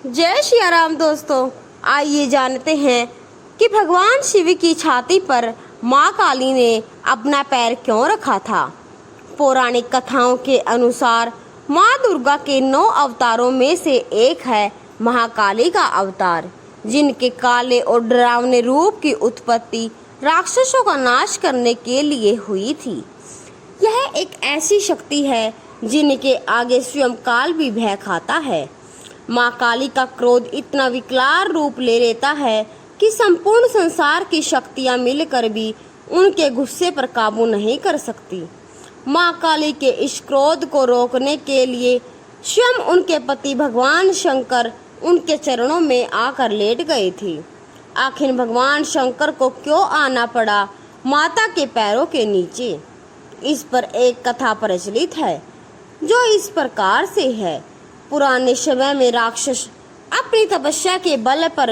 जय श्री राम दोस्तों, आइए जानते हैं कि भगवान शिव की छाती पर माँ काली ने अपना पैर क्यों रखा था। पौराणिक कथाओं के अनुसार माँ दुर्गा के 9 अवतारों में से एक है महाकाली का अवतार, जिनके काले और डरावने रूप की उत्पत्ति राक्षसों का नाश करने के लिए हुई थी। यह एक ऐसी शक्ति है जिनके आगे स्वयं काल भी भय खाता है। माँ काली का क्रोध इतना विकराल रूप ले लेता है कि संपूर्ण संसार की शक्तियाँ मिलकर भी उनके गुस्से पर काबू नहीं कर सकती। माँ काली के इस क्रोध को रोकने के लिए स्वयं उनके पति भगवान शंकर उनके चरणों में आकर लेट गए थे। आखिर भगवान शंकर को क्यों आना पड़ा माता के पैरों के नीचे? इस पर एक कथा प्रचलित है जो इस प्रकार से है। पुराने समय में राक्षस अपनी तपस्या के बल पर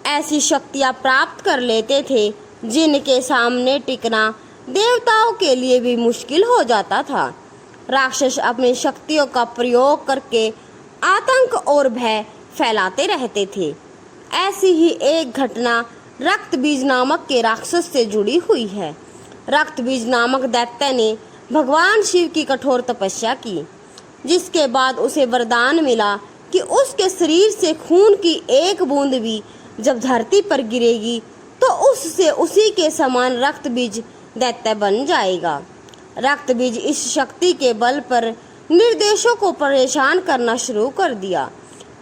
ऐसी शक्तियां प्राप्त कर लेते थे जिनके सामने टिकना देवताओं के लिए भी मुश्किल हो जाता था। राक्षस अपनी शक्तियों का प्रयोग करके आतंक और भय फैलाते रहते थे। ऐसी ही एक घटना रक्तबीज नामक के राक्षस से जुड़ी हुई है। रक्तबीज नामक दैत्य ने भगवान शिव की कठोर तपस्या की, जिसके बाद उसे वरदान मिला कि उसके शरीर से खून की एक बूंद भी जब धरती पर गिरेगी तो उससे उसी के समान रक्तबीज दैत्य बन जाएगा। रक्तबीज इस शक्ति के बल पर निर्देशों को परेशान करना शुरू कर दिया।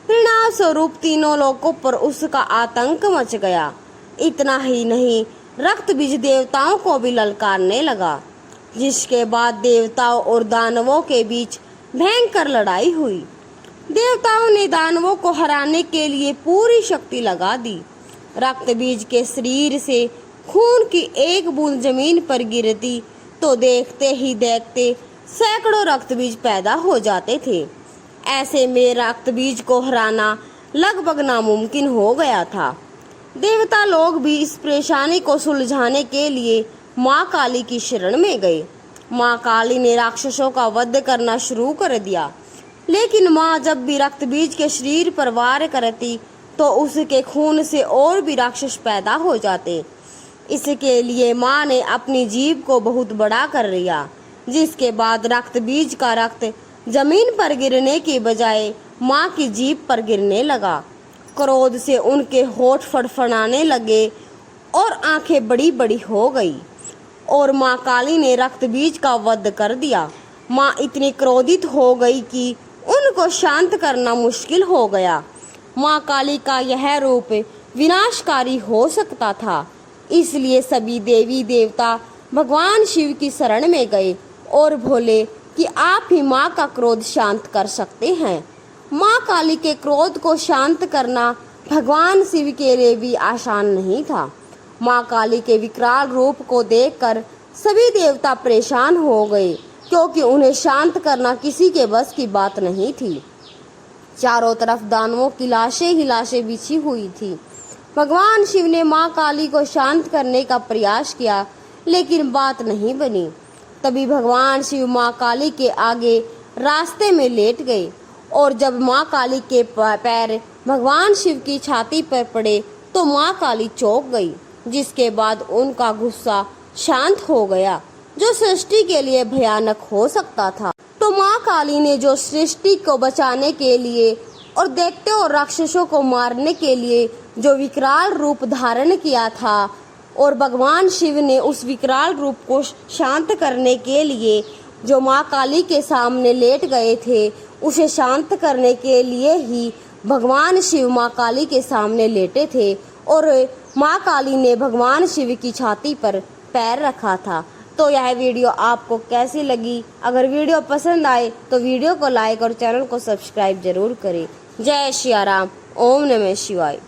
परिणाम स्वरूप तीनों लोकों पर उसका आतंक मच गया। इतना ही नहीं, रक्तबीज देवताओं को भी ललकारने लगा, जिसके बाद देवताओं और दानवों के बीच भयंकर लड़ाई हुई। देवताओं ने दानवों को हराने के लिए पूरी शक्ति लगा दी। रक्तबीज के शरीर से खून की एक बूंद जमीन पर गिरती तो देखते ही देखते सैकड़ों रक्तबीज पैदा हो जाते थे। ऐसे में रक्तबीज को हराना लगभग नामुमकिन हो गया था। देवता लोग भी इस परेशानी को सुलझाने के लिए माँ काली की शरण में गए। माँ काली ने राक्षसों का वध करना शुरू कर दिया, लेकिन माँ जब भी रक्तबीज के शरीर पर वार करती तो उसके खून से और भी राक्षस पैदा हो जाते। इसके लिए माँ ने अपनी जीभ को बहुत बड़ा कर लिया, जिसके बाद रक्तबीज का रक्त जमीन पर गिरने की बजाय माँ की जीभ पर गिरने लगा। क्रोध से उनके होठ फड़फड़ाने लगे और आंखें बड़ी बड़ी हो गई और माँ काली ने रक्तबीज का वध कर दिया। माँ इतनी क्रोधित हो गई कि उनको शांत करना मुश्किल हो गया। माँ काली का यह रूप विनाशकारी हो सकता था, इसलिए सभी देवी देवता भगवान शिव की शरण में गए और बोले कि आप ही माँ का क्रोध शांत कर सकते हैं। माँ काली के क्रोध को शांत करना भगवान शिव के लिए भी आसान नहीं था। माँ काली के विकराल रूप को देखकर सभी देवता परेशान हो गए, क्योंकि उन्हें शांत करना किसी के बस की बात नहीं थी। चारों तरफ दानवों की लाशें ही लाशें बिछी हुई थी। भगवान शिव ने माँ काली को शांत करने का प्रयास किया, लेकिन बात नहीं बनी। तभी भगवान शिव माँ काली के आगे रास्ते में लेट गए और जब माँ काली के पैर भगवान शिव की छाती पर पड़े तो माँ काली चौंक गई, जिसके बाद उनका गुस्सा शांत हो गया, जो सृष्टि के लिए भयानक हो सकता था। तो माँ काली ने जो सृष्टि को बचाने के लिए और दैत्यों और राक्षसों को मारने के लिए जो विकराल रूप धारण किया था, और भगवान शिव ने उस विकराल रूप को शांत करने के लिए जो माँ काली के सामने लेट गए थे, उसे शांत करने के लिए ही भगवान शिव माँ काली के सामने लेटे थे और माँ काली ने भगवान शिव की छाती पर पैर रखा था। तो यह वीडियो आपको कैसी लगी? अगर वीडियो पसंद आए तो वीडियो को लाइक और चैनल को सब्सक्राइब जरूर करें। जय श्री राम। ओम नमः शिवाय।